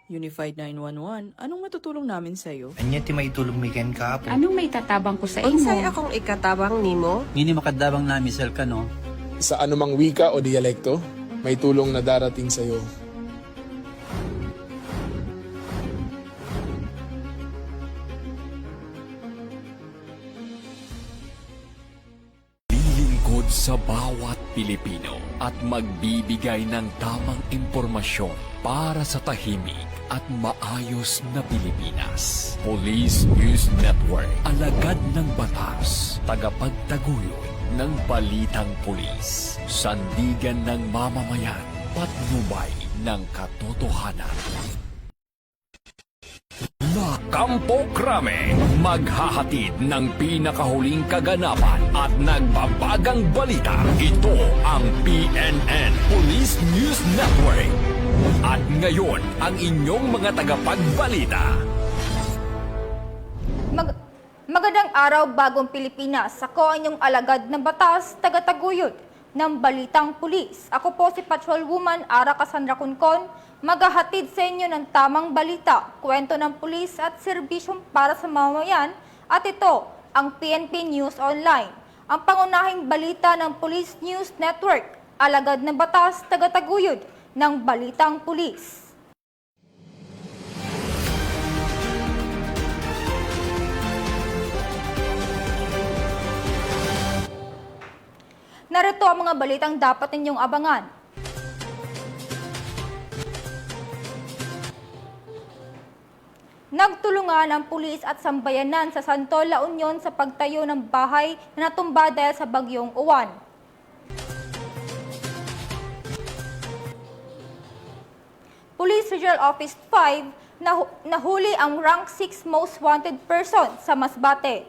Unified 911, anong matutulong namin sa'yo? Anya ti maitulong mi ken kahapon. Anong may tatabang ko sa Unsay imo? akong ikatabang nimo? Ngini makadabang na misal ka no. Sa anumang wika o dialekto, may tulong na darating sa iyo. Lilingkod sa bawat Pilipino at magbibigay ng tamang impormasyon para sa tahimik at maayos na Pilipinas. Police News Network, alagad ng batas, tagapagtaguyod ng balitang pulis, sandigan ng mamamayan, patnubay ng katotohanan. La Campo Crame, maghahatid ng pinakahuling kaganapan at nagbabagang balita. Ito ang PNN Police News Network. At ngayon, ang inyong mga tagapagbalita. Magandang araw, Bagong Pilipinas. Ako ang inyong alagad ng batas, tagataguyod ng Balitang Pulis. Ako po si Patrolwoman Ara Cassandra Cuncon, maghahatid sa inyo ng tamang balita, kwento ng pulis at serbisyong para sa mamamayan. At ito, ang PNP News Online, ang pangunahing balita ng Police News Network, alagad ng batas, tagataguyod ng Balitang Pulis. Narito ang mga balitang dapat ninyong abangan. Nagtulungan ang pulis at sambayanan sa Santo La Union sa pagtayo ng bahay na natumba dahil sa bagyong Uwan. Police Regional Office 5 nahuli ang rank 6 most wanted person sa Masbate.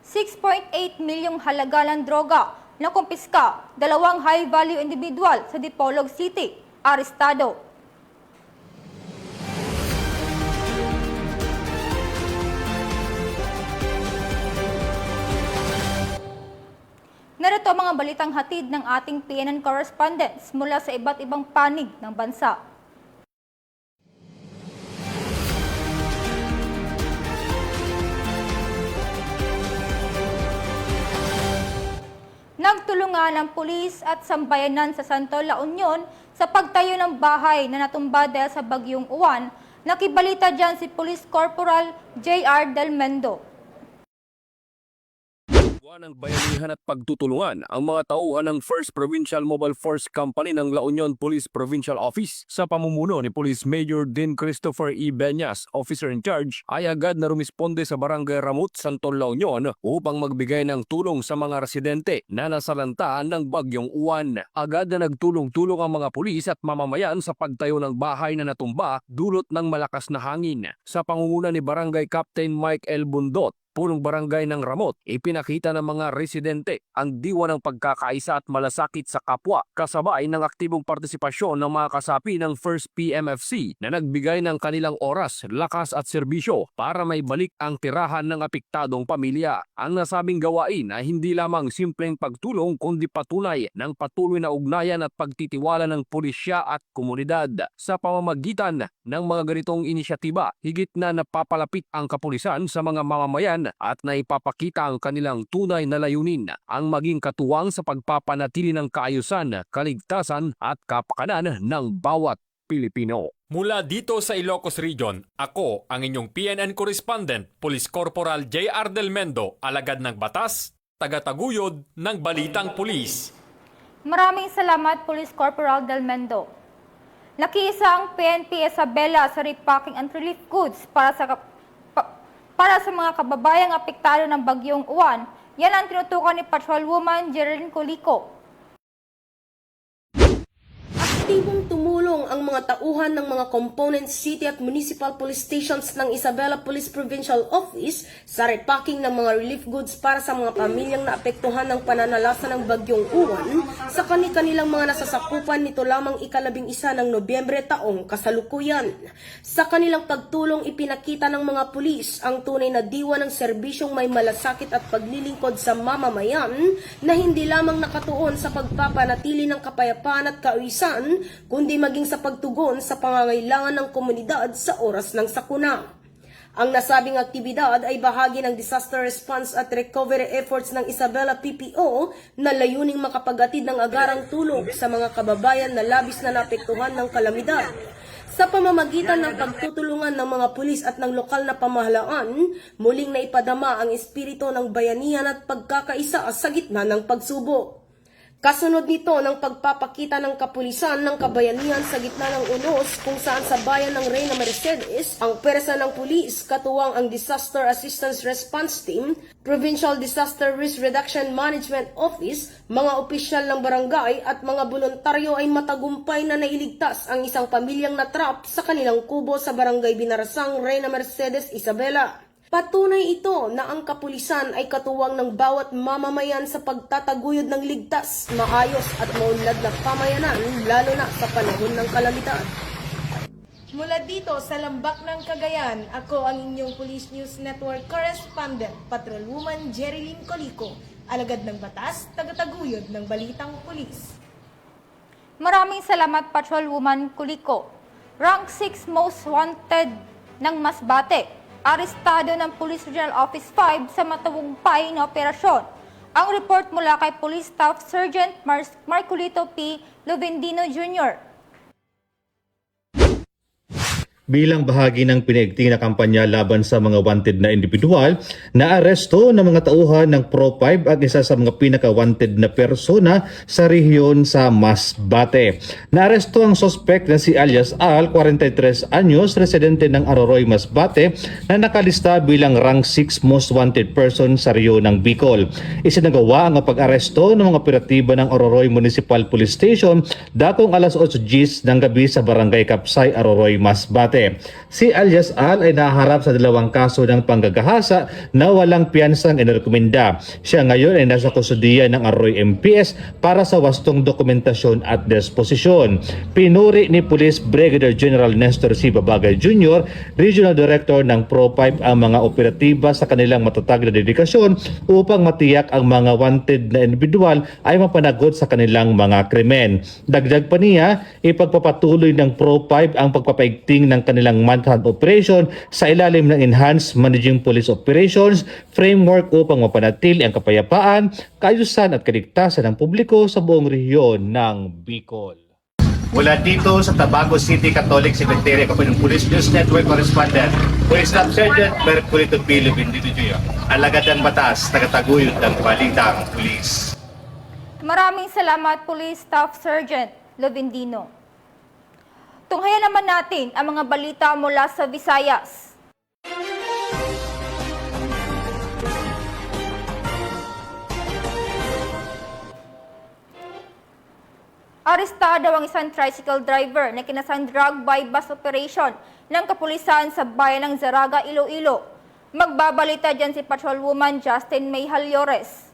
₱6.8 milyong halaga ng droga na kumpiska, 2 high-value individual sa Dipolog City, arestado. Narito ang mga balitang hatid ng ating PNN correspondents mula sa iba't ibang panig ng bansa. Nagtulungan ang pulis at sambayanan sa Santo La Union sa pagtayo ng bahay na natumba dahil sa bagyong Uwan. Nakibalita dyan si Police Corporal J.R. Del Mendo. Ng bayanihan at pagtutulungan ang mga tauhan ng 1st Provincial Mobile Force Company ng La Union Police Provincial Office sa pamumuno ni Police Major Dean Christopher E. Beñas, Officer in Charge, ay agad na rumisponde sa Barangay Ramut, Santo La Union upang magbigay ng tulong sa mga residente na nasalantaan ng bagyong Uwan. Agad na nagtulong-tulong ang mga pulis at mamamayan sa pagtayo ng bahay na natumba dulot ng malakas na hangin. Sa pangunguna ni Barangay Captain Mike L. Bundot, punong barangay ng Ramot, ipinakita ng mga residente ang diwa ng pagkakaisa at malasakit sa kapwa kasabay ng aktibong partisipasyon ng mga kasapi ng 1st PMFC na nagbigay ng kanilang oras, lakas at serbisyo para may balik ang tirahan ng apektadong pamilya. Ang nasabing gawain ay hindi lamang simpleng pagtulong kundi patunay ng patuloy na ugnayan at pagtitiwala ng pulisya at komunidad. Sa pamamagitan ng mga ganitong inisyatiba, higit na napapalapit ang kapulisan sa mga mamamayan at naipapakita ang kanilang tunay na layunin, ang maging katuwang sa pagpapanatili ng kaayusan, kaligtasan at kapakanan ng bawat Pilipino. Mula dito sa Ilocos Region, ako ang inyong PNN correspondent, Police Corporal J.R. Del Mendo, alagad ng batas, tagataguyod ng Balitang Pulis. Maraming salamat, Police Corporal Del Mendo. Nakiisa ang PNP Isabela sa repacking and relief goods para sa mga kababayang apektado ng bagyong Uwan. Yan ang tinutukan ni Patrolwoman Geraldine Colico. Aktibong tumulong ang mga tauhan ng mga component city at municipal police stations ng Isabela Police Provincial Office sa repacking ng mga relief goods para sa mga pamilyang naapektuhan ng pananalasa ng Bagyong Uwan sa kani-kanilang mga nasasakupan nito lamang ika-11 ng Nobyembre taong kasalukuyan. Sa kanilang pagtulong, ipinakita ng mga pulis ang tunay na diwa ng serbisyong may malasakit at paglilingkod sa mamamayan na hindi lamang nakatuon sa pagpapanatili ng kapayapaan at kawisan, kundi maging sa pagtugon sa pangangailangan ng komunidad sa oras ng sakuna. Ang nasabing aktibidad ay bahagi ng disaster response at recovery efforts ng Isabela PPO na layuning makapagatid ng agarang tulong sa mga kababayan na labis na naapektuhan ng kalamidad. Sa pamamagitan ng pagtutulungan ng mga pulis at ng lokal na pamahalaan, muling naipadama ang espiritu ng bayanihan at pagkakaisa sa gitna ng pagsubok. Kasunod nito ng pagpapakita ng kapulisan ng kabayanihan sa gitna ng unos kung saan sa bayan ng Reyna Mercedes, ang pwersa ng pulis, katuwang ang Disaster Assistance Response Team, Provincial Disaster Risk Reduction Management Office, mga opisyal ng barangay at mga voluntaryo ay matagumpay na nailigtas ang isang pamilyang natrap sa kanilang kubo sa barangay Binarasang, Reyna Mercedes, Isabela. Patunay ito na ang kapulisan ay katuwang ng bawat mamamayan sa pagtataguyod ng ligtas, maayos at maunlad na pamayanan lalo na sa panahon ng kalamidad. Mula dito sa Lambak ng Cagayan, ako ang inyong Police News Network correspondent, Patrolwoman Jerilyn Colico, alagad ng batas, tagataguyod ng balitang pulis. Maraming salamat, Patrolwoman Colico. Rank 6 Most Wanted ng Masbate. Arestado ng Police Regional Office 5 sa matagumpay na operasyon. Ang report mula kay Police Staff Sergeant Marculito P. Lovendino Jr. Bilang bahagi ng pinaigting na kampanya laban sa mga wanted na individual, naaresto ng mga tauhan ng Pro5 ang isa sa mga pinaka-wanted na persona sa rehiyon sa Masbate. Naaresto ang suspect na si alias Al, 43 anyos, residente ng Aroroy, Masbate, na nakalista bilang rank 6 most wanted person sa rehiyon ng Bicol. Isinagawa ang pag-aresto ng mga operatiba ng Aroroy Municipal Police Station dakong alas 8 GMT ng gabi sa Barangay Kapsay, Aroroy, Masbate. Si alias Al ay naharap sa 2 kaso ng panggagahasa na walang piyansang inirekomenda. Siya ngayon ay nasa kustudiya ng Arroy MPS para sa wastong dokumentasyon at disposisyon. Pinuri ni Police Brigadier General Nestor C. Babagay Jr., Regional Director ng Pro5, ang mga operatiba sa kanilang matatag na dedikasyon upang matiyak ang mga wanted na individual ay mapanagot sa kanilang mga krimen. Dagdag pa niya, ipagpapatuloy ng Pro5 ang pagpapaigting ng kanilang manhunt operation sa ilalim ng Enhanced Managing Police Operations Framework upang mapanatili ang kapayapaan, kaayusan at kaligtasan ng publiko sa buong rehiyon ng Bicol. Mula dito sa Tabaco City Catholic Cemetery, ako ng Police News Network correspondent, Police Staff Sergeant Marculito P. Lovendino Jr., alagad ng batas, tagataguyod ng balitang pulis. Maraming salamat, Police Staff Sergeant Lovendino. Tunghayan naman natin ang mga balita mula sa Visayas. Arestado ang isang tricycle driver na kinasang drug by bus operation ng kapulisan sa bayan ng Zaraga, Iloilo. Magbabalita dyan si Patrolwoman Justin May Halyores.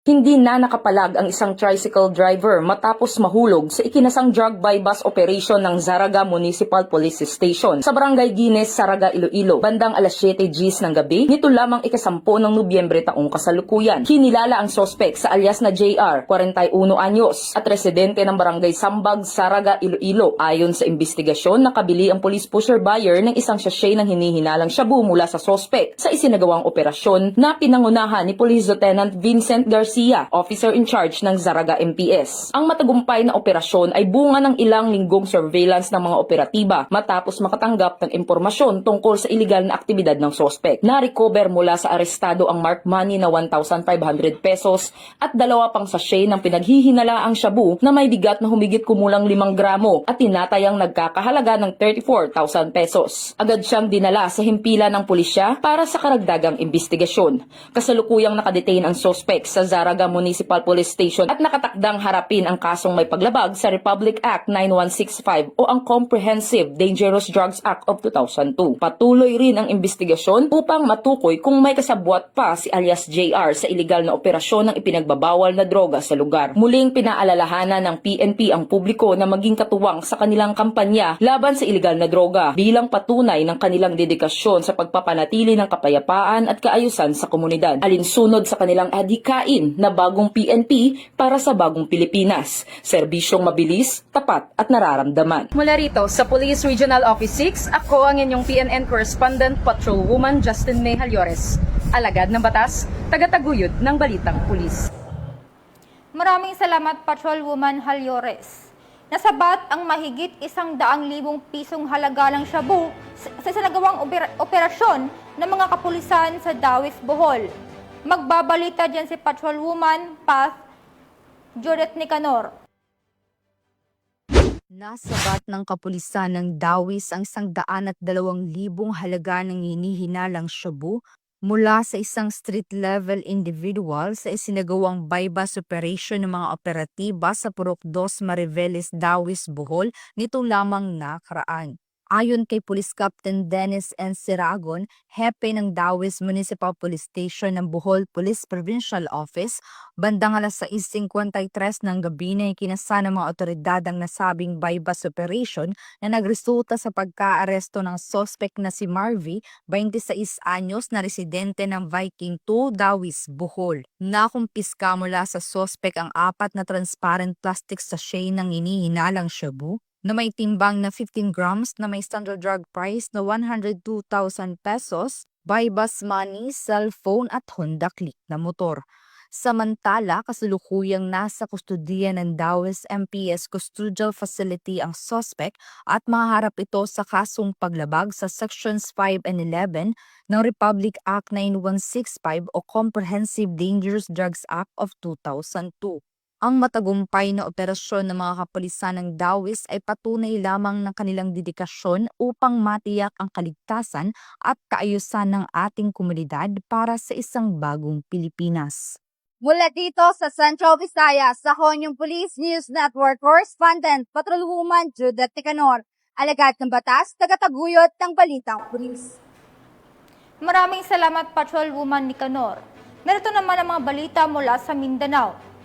Hindi na nakapalag ang isang tricycle driver matapos mahulog sa ikinasang drug by bus operation ng Zaraga Municipal Police Station sa Barangay Guines, Zaraga, Iloilo, bandang alas 7 GMT ng gabi, nito lamang ika-10 ng Nobyembre taong kasalukuyan. Kinilala ang sospek sa alias na JR, 41 anyos, at residente ng Barangay Sambag, Zaraga, Iloilo. Ayon sa investigasyon, nakabili ang police pusher buyer ng isang sachet ng hinihinalang shabu mula sa sospek sa isinagawang operasyon na pinangunahan ni Police Lieutenant Vincent Garcia, officer in charge ng Zaraga MPS. Ang matagumpay na operasyon ay bunga ng ilang linggong surveillance ng mga operatiba matapos makatanggap ng impormasyon tungkol sa iligal na aktibidad ng sospek. Na-recover mula sa arestado ang marked money na 1,500 pesos at 2 pang sachet ng pinaghihinalaang shabu na may bigat na humigit kumulang 5 gramo at tinatayang nagkakahalaga ng 34,000 pesos. Agad siyang dinala sa himpilan ng pulisya para sa karagdagang investigasyon. Kasalukuyang nakadetain ang sospek sa Zaraga Zaraga Municipal Police Station at nakatakdang harapin ang kasong may paglabag sa Republic Act 9165 o ang Comprehensive Dangerous Drugs Act of 2002. Patuloy rin ang investigasyon upang matukoy kung may kasabwat pa si alias JR sa iligal na operasyon ng ipinagbabawal na droga sa lugar. Muling pinaalalahanan ng PNP ang publiko na maging katuwang sa kanilang kampanya laban sa iligal na droga bilang patunay ng kanilang dedikasyon sa pagpapanatili ng kapayapaan at kaayusan sa komunidad. Alinsunod sa kanilang adhikain na bagong PNP para sa bagong Pilipinas. Serbisyong mabilis, tapat at nararamdaman. Mula rito sa Police Regional Office 6, ako ang inyong PNN Correspondent Patrolwoman Justin May Halyores. Alagad ng batas, tagataguyod ng Balitang Pulis. Maraming salamat Patrolwoman Halyores. Nasabat ang mahigit 100,000 pisong halaga ng shabu sa sinagawang operasyon ng mga kapulisan sa Dawis, Bohol. Magbabalita dyan si Patrolwoman Path Judith Nicanor. Nasabat ng kapulisan ng Dawis ang 102,000 halaga ng hinihinalang shabu mula sa isang street-level individual sa isinagawang bypass operation ng mga operatiba sa Purok 2 Mariveles, Dawis, Bohol nitong lamang nakaraan. Ayon kay Police Captain Dennis N. Siragon, hepe ng Dawis Municipal Police Station ng Bohol Police Provincial Office, bandang alas 6:53 ng gabi na ikinasa ng mga otoridad ang nasabing bypass operation na nagresulta sa pagkaaresto ng suspect na si Marvy, 26 anyos na residente ng Viking 2, Dawis, Bohol. Nakumpiska mula sa suspect ang 4 na transparent plastic sachet ng hinihinalang shabu na may timbang na 15 grams na may standard drug price na 102,000 pesos, bypass money, cellphone at Honda Click na motor. Samantala, kasulukuyang nasa kustudiya ng Dawis MPS Custodial Facility ang suspect at maharap ito sa kasong paglabag sa Sections 5 and 11 ng Republic Act 9165 o Comprehensive Dangerous Drugs Act of 2002. Ang matagumpay na operasyon ng mga kapulisan ng Dawis ay patunay lamang ng kanilang dedikasyon upang matiyak ang kaligtasan at kaayusan ng ating komunidad para sa isang bagong Pilipinas. Mula dito sa Central Visayas, ako yung Police News Network Correspondent Patrolwoman Judith Nicanor, alagad ng batas, tagataguyod ng Balitang Pulis. Maraming salamat Patrolwoman Nicanor. Narito naman ang mga balita mula sa Mindanao.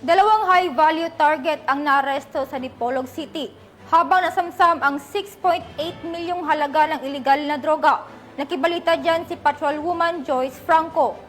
Dalawang high-value target ang naaresto sa Dipolog City habang nasamsam ang 6.8 milyong halaga ng iligal na droga. Nakibalita dyan si Patrolwoman Joyce Franco.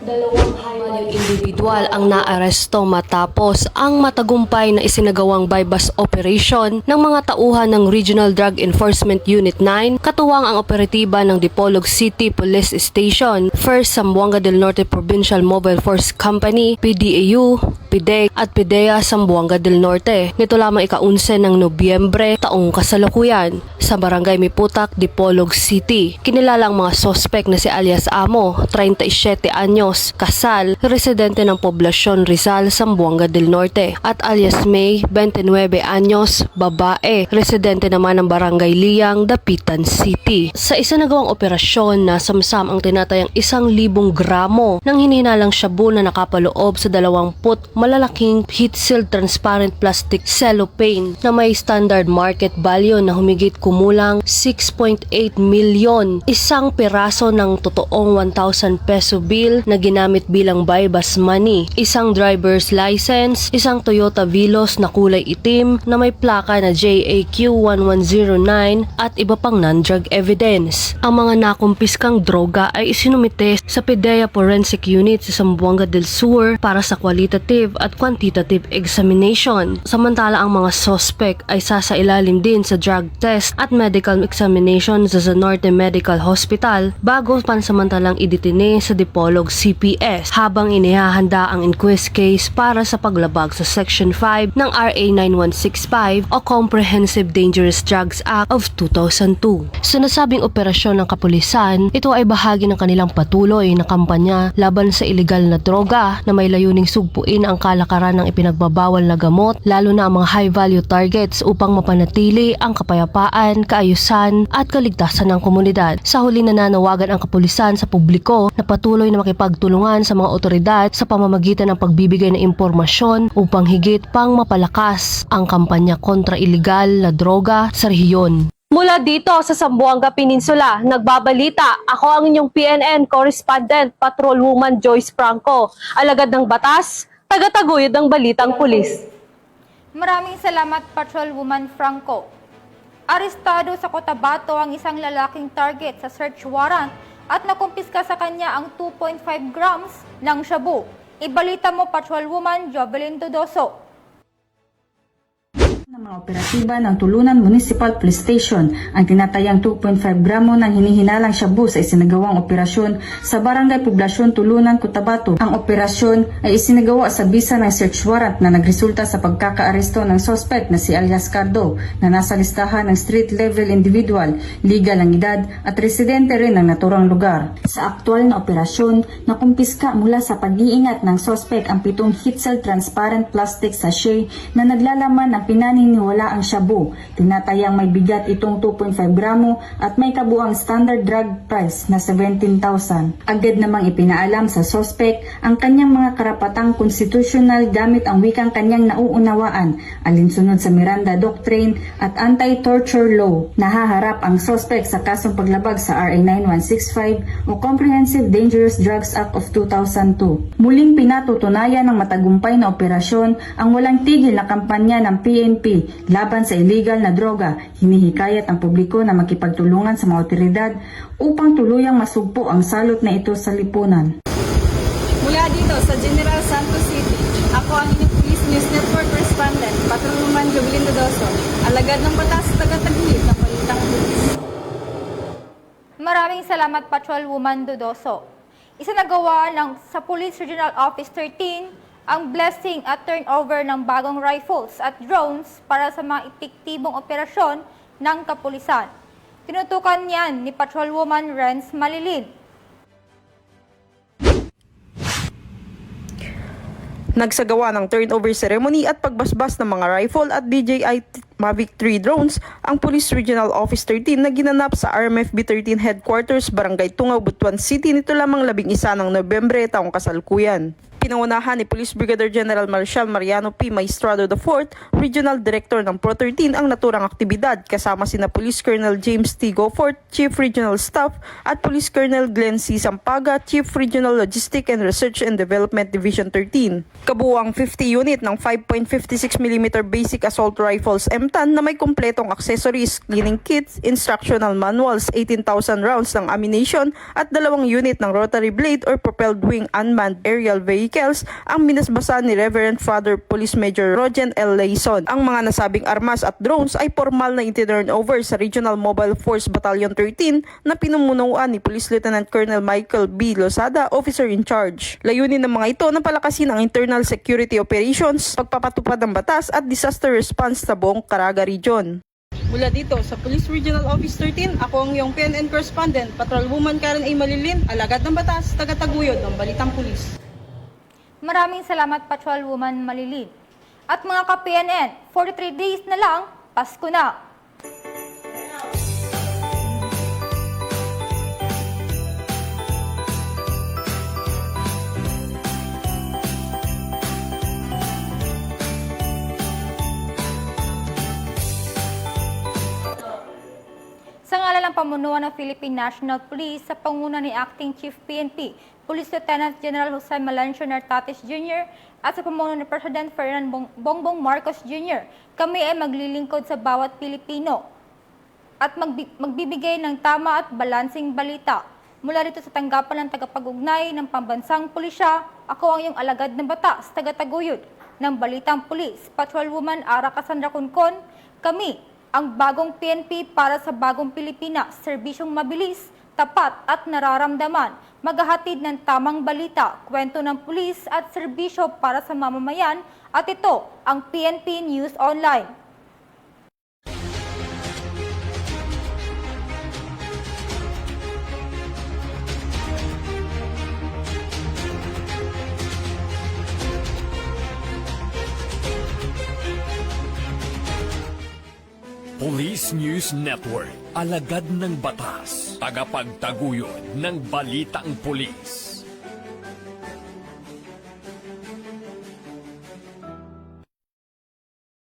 Dalawang high-value individual ang naaresto matapos ang matagumpay na isinagawang bypass operation ng mga tauhan ng Regional Drug Enforcement Unit 9 katuwang ang operatiba ng Dipolog City Police Station, 1st Zamboanga del Norte Provincial Mobile Force Company, PDAU, PIDEC at PIDEA Zamboanga del Norte. Nito lamang ika-11 ng Nobyembre taong kasalukuyan sa Barangay Miputak, Dipolog City. Kinilala ang mga sospek na si alias Amo, 37 anyos, kasal, residente ng poblasyon Rizal, Zamboanga del Norte, at alias May, 29 anyos, babae, residente naman ng Barangay Liang, Dapitan City. Sa isinagawang operasyon, nasamsam ang tinatayang 1,000 gramo ng hinihinalang shabu na nakapaloob sa 20 malalaking heat-sealed transparent plastic cellophane na may standard market value na humigit kumulang 6.8 milyon. Isang piraso ng totoong 1,000 peso bill na ginamit bilang bypass money, isang driver's license, isang Toyota Vilos na kulay itim na may plaka na JAQ 1109 at iba pang non-drug evidence. Ang mga nakumpiskang droga ay isinumite sa PIDEA Forensic Unit sa Zamboanga del Sur para sa qualitative at quantitative examination. Samantala ang mga suspect ay sasailalim din sa drug test at medical examination sa Zanorte Medical Hospital bago pansamantalang idetine sa Dipolog CPS habang inihahanda ang inquest case para sa paglabag sa Section 5 ng RA 9165 o Comprehensive Dangerous Drugs Act of 2002. Sa nasabing operasyon ng kapulisan, ito ay bahagi ng kanilang patuloy na kampanya laban sa iligal na droga na may layuning sugpuin ang kalakaran ng ipinagbabawal na gamot, lalo na ang mga high-value targets upang mapanatili ang kapayapaan, kaayusan at kaligtasan ng komunidad. Sa huli, nananawagan ang kapulisan sa publiko na patuloy na makipagtulungan sa mga otoridad sa pamamagitan ng pagbibigay ng impormasyon upang higit pang mapalakas ang kampanya kontra iligal na droga sa rehiyon. Mula dito sa Zamboanga Peninsula, nagbabalita ako ang inyong PNN correspondent, Patrolwoman Joyce Franco, alagad ng batas, tagataguyod ng balitang pulis. Maraming salamat, Patrolwoman Franco. Arestado sa Cotabato ang isang lalaking target sa search warrant at nakumpiska sa kanya ang 2.5 grams ng shabu. Ibalita mo, Patrolwoman Jovelyn Dodoso. Ng mga operatiba ng Tulunan Municipal Police Station ang tinatayang 2.5 gramo ng hinihinalang shabu sa isinagawang operasyon sa Barangay Poblasyon Tulunan, Cotabato. Ang operasyon ay isinagawa sa bisa ng search warrant na nagresulta sa pagkakaaresto ng suspect na si alias Cardo na nasa listahan ng street level individual, legal ang edad at residente rin ng naturang lugar. Sa aktual na operasyon, nakumpiska mula sa pag-iingat ng suspect ang 7 Hitzel transparent plastic sachet na naglalaman ng pinaniniwala ang shabu. Tinatayang may bigat itong 2.5 gramo at may kabuang standard drug price na 17,000. Agad namang ipinaalam sa suspect ang kanyang mga karapatang konstitusyonal gamit ang wikang kanyang nauunawaan, alinsunod sa Miranda Doctrine at Anti-Torture Law. Nahaharap ang suspect sa kasong paglabag sa RA 9165 o Comprehensive Dangerous Drugs Act of 2002. Muling pinatutunayan ng matagumpay na operasyon ang walang tigil na kampanya ng PNP laban sa illegal na droga. Hinihikayat ang publiko na makipagtulungan sa mga otoridad upang tuluyang masugpo ang salot na ito sa lipunan. Mula dito sa General Santos City, ako ang inyong Police News Network correspondent, Patrolwoman Jovelyn Dodoso, alagad ng batas, tagataguyod ng balitang pulis. Maraming salamat, Patrolwoman Dodoso. Isinagawa sa Police Regional Office 13 ang blessing at turnover ng bagong rifles at drones para sa mga epektibong operasyon ng kapulisan. Tinutukan niyan ni Patrolwoman Renz Malilin. Nagsagawa ng turnover ceremony at pagbasbas ng mga rifle at DJI Mavic 3 drones ang Police Regional Office 13 na ginanap sa RMFB 13 Headquarters, Barangay Tungaw, Butuan City nito lamang 11 ng Nobyembre taong kasalukuyan. Pinangunahan ni Police Brigadier General Marshal Mariano P. Maestrado IV, Regional Director ng Pro 13 ang naturang aktibidad kasama sina Police Colonel James T. Goforth, Chief Regional Staff at Police Colonel Glenn C. Sampaga, Chief Regional Logistic and Research and Development Division 13. Kabuuang 50 unit ng 5.56mm Basic Assault Rifles M10 na may kumpletong accessories, cleaning kits, instructional manuals, 18,000 rounds ng ammunition at 2 unit ng rotary blade or propelled wing unmanned aerial vehicle ang minasbasan ni Reverend Father Police Major Rogen L. Layson. Ang mga nasabing armas at drones ay formal na itinurn over sa Regional Mobile Force Battalion 13 na pinumunuan ni Police Lieutenant Colonel Michael B. Lozada, Officer in Charge. Layunin ng mga ito na palakasin ang internal security operations, pagpapatupad ng batas at disaster response sa buong Caraga Region. Mula dito sa Police Regional Office 13, ako ang iyong PNN correspondent, Patrolwoman Karen A. Malilin, alagad ng batas, tagataguyod ng balitang pulis. Maraming salamat, Patrolwoman Malilin. At mga ka-PNN, 43 days na lang, Pasko na. Sa ngalan ng pamunuan ng Philippine National Police sa panguna ni Acting Chief PNP, Police Lieutenant General Jose Melencio Nartates Jr. at sa pamunuan ni President Ferdinand Bongbong Marcos Jr., kami ay maglilingkod sa bawat Pilipino at magbibigay ng tama at balansing balita. Mula rito sa tanggapan ng tagapag-ugnay ng pambansang pulisya, ako ang iyong alagad ng batas, tagataguyod ng balitang pulis, Patrolwoman Ara Cassandra Cuncon. Kami ang bagong PNP para sa bagong Pilipinas, serbisyong mabilis, tapat at nararamdaman, maghahatid ng tamang balita, kwento ng pulis at serbisyo para sa mamamayan, at ito ang PNP News Online. Police News Network, alagad ng batas, tagapagtaguyod ng balitang pulis.